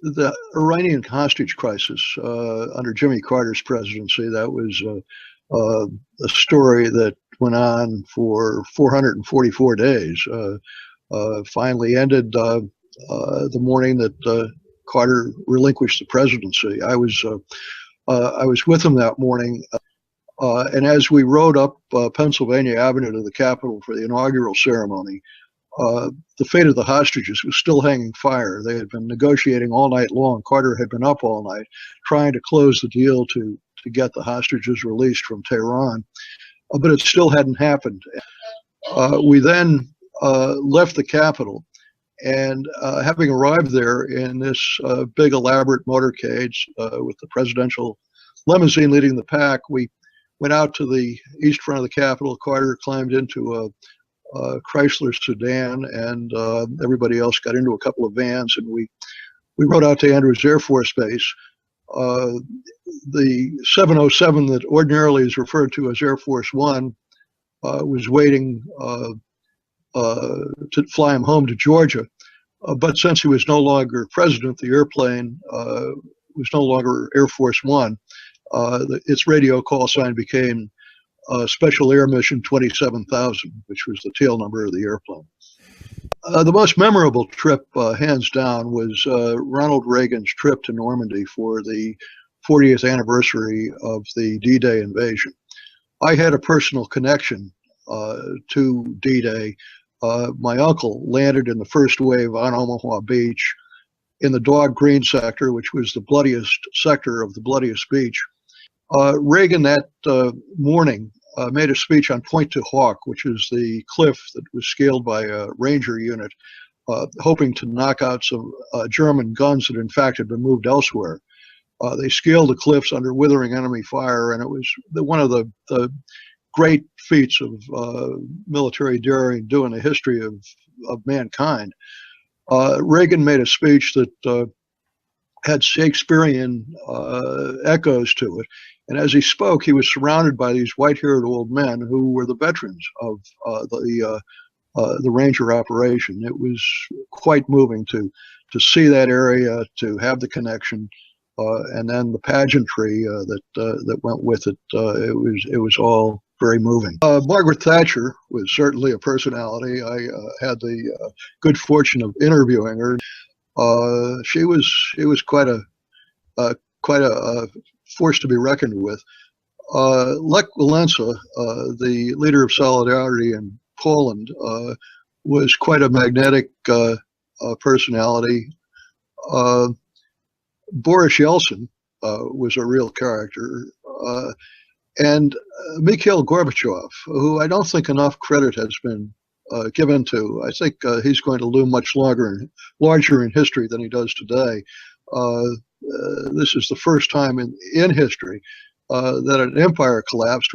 The Iranian hostage crisis under Jimmy Carter's presidency, that was a story that went on for 444 days. Finally ended the morning that Carter relinquished the presidency. I was with him that morning, and as we rode up Pennsylvania Avenue to the Capitol for the inaugural ceremony, the fate of the hostages was still hanging fire. They had been negotiating all night long. Carter had been up all night trying to close the deal to get the hostages released from Tehran, but it still hadn't happened. We then left the Capitol, and having arrived there in this big elaborate motorcade with the presidential limousine leading the pack, we went out to the east front of the Capitol. Carter climbed into a Chrysler sedan, and everybody else got into a couple of vans, and we rode out to Andrews Air Force Base. The 707 that ordinarily is referred to as Air Force One was waiting to fly him home to Georgia. But since he was no longer president, the airplane was no longer Air Force One. Its radio call sign became Special Air Mission 27,000, which was the tail number of the airplane. The most memorable trip, hands down, was Ronald Reagan's trip to Normandy for the 40th anniversary of the D-Day invasion. I had a personal connection to D-Day. My uncle landed in the first wave on Omaha Beach in the Dog Green sector, which was the bloodiest sector of the bloodiest beach. Reagan that morning made a speech on Point du Hoc, which is the cliff that was scaled by a Ranger unit, hoping to knock out some German guns that in fact had been moved elsewhere. They scaled the cliffs under withering enemy fire, and it was one of the great feats of military daring due in the history of mankind. Reagan made a speech that had Shakespearean echoes to it. And as he spoke, he was surrounded by these white-haired old men who were the veterans of the Ranger operation. It was quite moving to see that area, to have the connection, and then the pageantry that went with it. It was all very moving. Margaret Thatcher was certainly a personality. I had the good fortune of interviewing her. She was quite a force to be reckoned with. Lech Walesa, the leader of Solidarity in Poland, was quite a magnetic personality. Boris Yeltsin was a real character. And Mikhail Gorbachev, who I don't think enough credit has been given to. I think he's going to loom much larger in history than he does today. This is the first time in history that an empire collapsed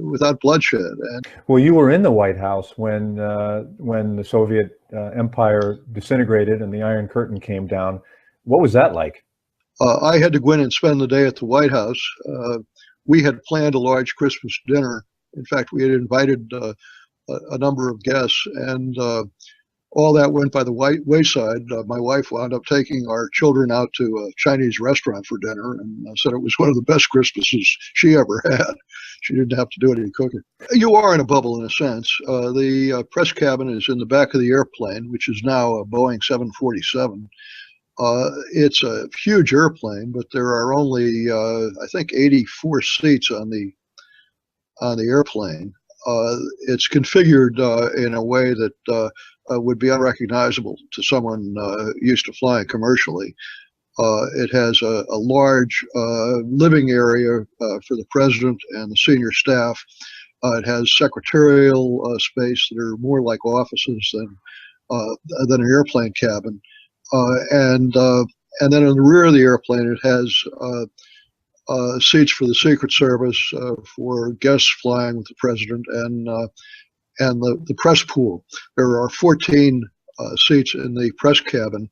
without bloodshed. Well, you were in the White House when the Soviet empire disintegrated and the Iron Curtain came down. What was that like? I had to go in and spend the day at the White House. We had planned a large Christmas dinner. In fact, we had invited a number of guests, and all that went by the wayside. My wife wound up taking our children out to a Chinese restaurant for dinner, and said it was one of the best Christmases she ever had. She didn't have to do any cooking. You are in a bubble in a sense. The press cabin is in the back of the airplane, which is now a Boeing 747. It's a huge airplane, but there are only, I think, 84 seats on the airplane. It's configured in a way that would be unrecognizable to someone used to flying commercially. It has a large living area for the president and the senior staff. It has secretarial space that are more like offices than an airplane cabin. And then in the rear of the airplane, it has seats for the Secret Service, for guests flying with the president, and the press pool. There are 14 seats in the press cabin,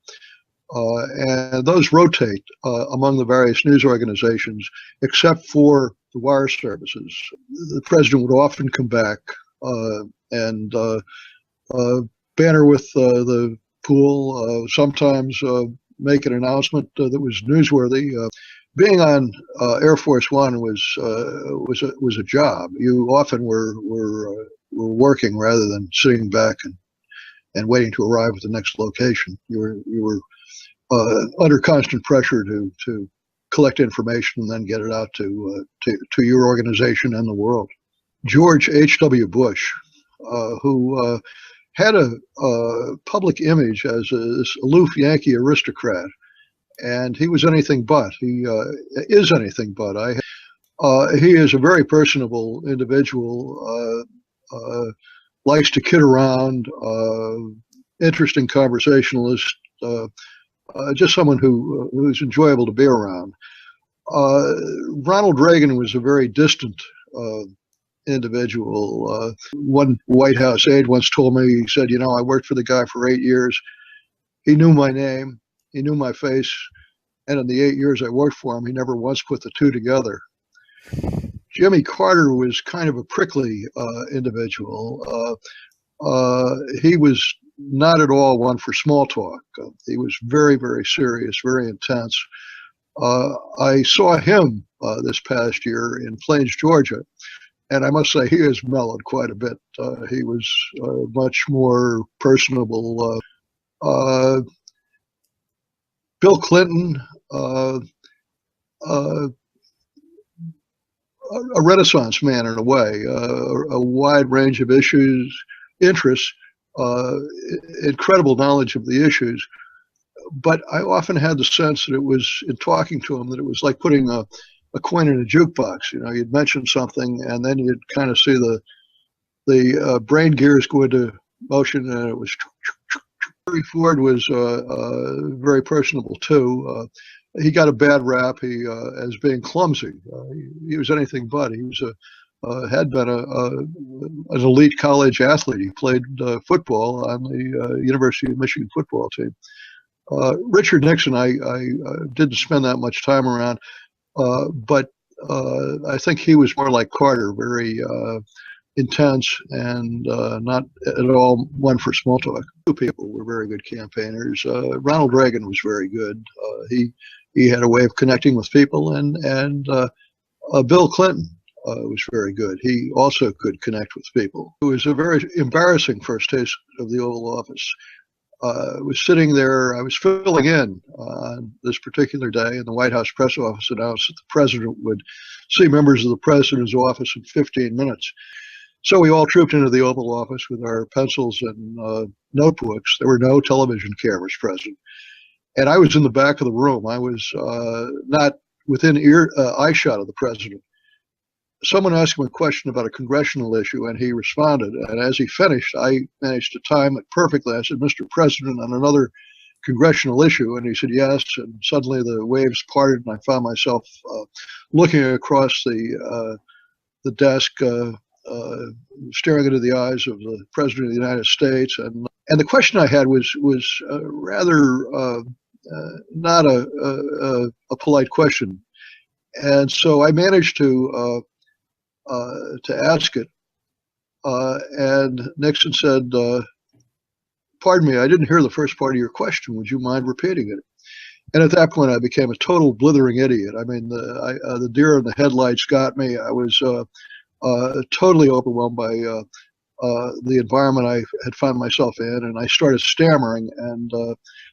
and those rotate among the various news organizations, except for the wire services. The president would often come back and banter with the pool. Sometimes make an announcement that was newsworthy. Being on Air Force One was a job. You often were working rather than sitting back and waiting to arrive at the next location. You were under constant pressure to collect information and then get it out to your organization and the world. George H.W. Bush, who had a public image as this aloof Yankee aristocrat, and he was anything but. He is anything but. He is a very personable individual, likes to kid around, interesting conversationalist, just someone who's enjoyable to be around. Ronald Reagan was a very distant individual. One White House aide once told me, he said, I worked for the guy for 8 years. He knew my name. He knew my face. And in the 8 years I worked for him, he never once put the two together. Jimmy Carter was kind of a prickly individual. He was not at all one for small talk. He was very, very serious, very intense. I saw him this past year in Plains, Georgia, and I must say he has mellowed quite a bit. He was much more personable. Bill Clinton, a Renaissance man in a way, a wide range of interests, incredible knowledge of the issues. But I often had the sense that it was, in talking to him, that it was like putting a coin in a jukebox. You'd mention something, and then you'd kind of see the brain gears go into motion, and it was. Henry Ford was very personable too. He got a bad rap as being clumsy. He was anything but. He was had been an elite college athlete. He played football on the University of Michigan football team. Richard Nixon, I didn't spend that much time around, but I think he was more like Carter, very intense and not at all one for small talk. Two people were very good campaigners. Ronald Reagan was very good. He had a way of connecting with people, and Bill Clinton was very good. He also could connect with people. It was a very embarrassing first taste of the Oval Office. I was sitting there, I was filling in on this particular day, and the White House press office announced that the president would see members of the president's office in 15 minutes. So we all trooped into the Oval Office with our pencils and notebooks. There were no television cameras present. And I was in the back of the room. I was not within eyeshot of the president. Someone asked him a question about a congressional issue, and he responded. And as he finished, I managed to time it perfectly. I said, "Mr. President, on another congressional issue?" And he said, "Yes." And suddenly the waves parted, and I found myself looking across the desk, staring into the eyes of the President of the United States. And the question I had was rather not a polite question. And so I managed to ask it. And Nixon said, "Pardon me, I didn't hear the first part of your question. Would you mind repeating it?" And at that point, I became a total blithering idiot. I mean, the deer in the headlights got me. I was totally overwhelmed by the environment I had found myself in, and I started stammering, and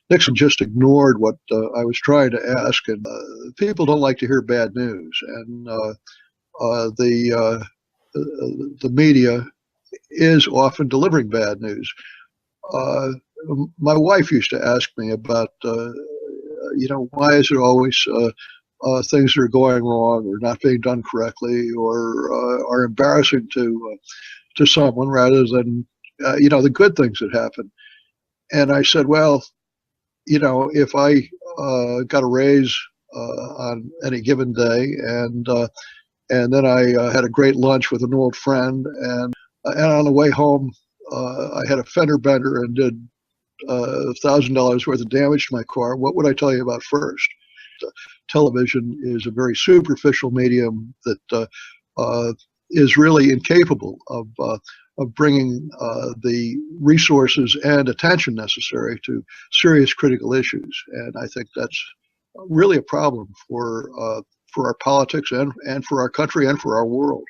Nixon just ignored what I was trying to ask. And people don't like to hear bad news, and the media is often delivering bad news. My wife used to ask me about, why is it always things that are going wrong or not being done correctly or are embarrassing to someone rather than, the good things that happen. And I said, well, if I got a raise on any given day and then I had a great lunch with an old friend and on the way home, I had a fender bender and did $1,000 worth of damage to my car, what would I tell you about first? Television is a very superficial medium that is really incapable of of bringing the resources and attention necessary to serious critical issues. And I think that's really a problem for our politics and for our country and for our world.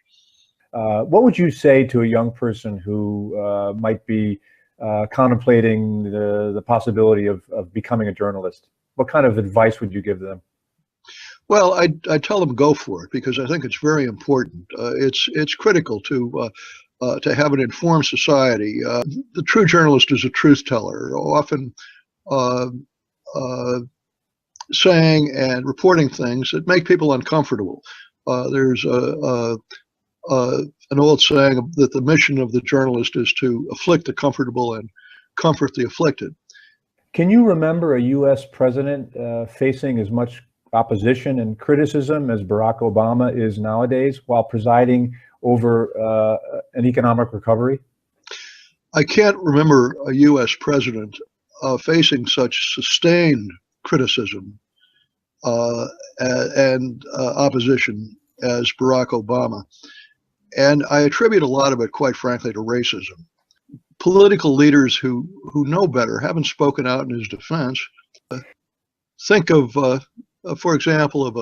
What would you say to a young person who might be contemplating the possibility of becoming a journalist? What kind of advice would you give them? Well, I tell them go for it, because I think it's very important. It's critical to have an informed society. The true journalist is a truth teller, often saying and reporting things that make people uncomfortable. There's an old saying that the mission of the journalist is to afflict the comfortable and comfort the afflicted. Can you remember a U.S. president facing as much opposition and criticism as Barack Obama is nowadays while presiding over an economic recovery? I can't remember a U.S. president facing such sustained criticism and opposition as Barack Obama. And I attribute a lot of it, quite frankly, to racism. Political leaders who know better haven't spoken out in his defense. Think of, for example, of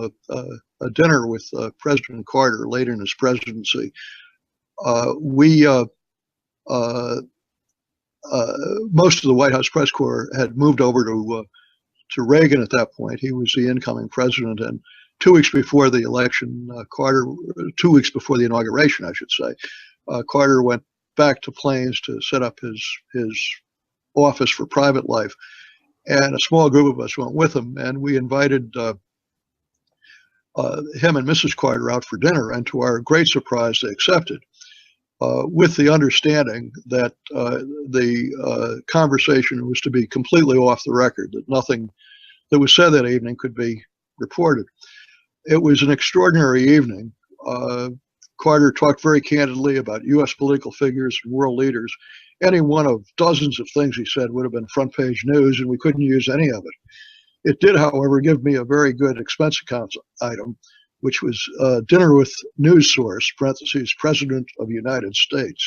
a dinner with President Carter later in his presidency. Most of the White House press corps had moved over to Reagan at that point. He was the incoming president, and 2 weeks before the election, 2 weeks before the inauguration, I should say, Carter went back to Plains to set up his office for private life. And a small group of us went with him, and we invited him and Mrs. Carter out for dinner, and to our great surprise, they accepted, with the understanding that the conversation was to be completely off the record, that nothing that was said that evening could be reported. It was an extraordinary evening. Carter talked very candidly about U.S. political figures and world leaders. Any one of dozens of things he said would have been front page news, and we couldn't use any of it. It did, however, give me a very good expense account item, which was dinner with news source, parentheses, President of the United States.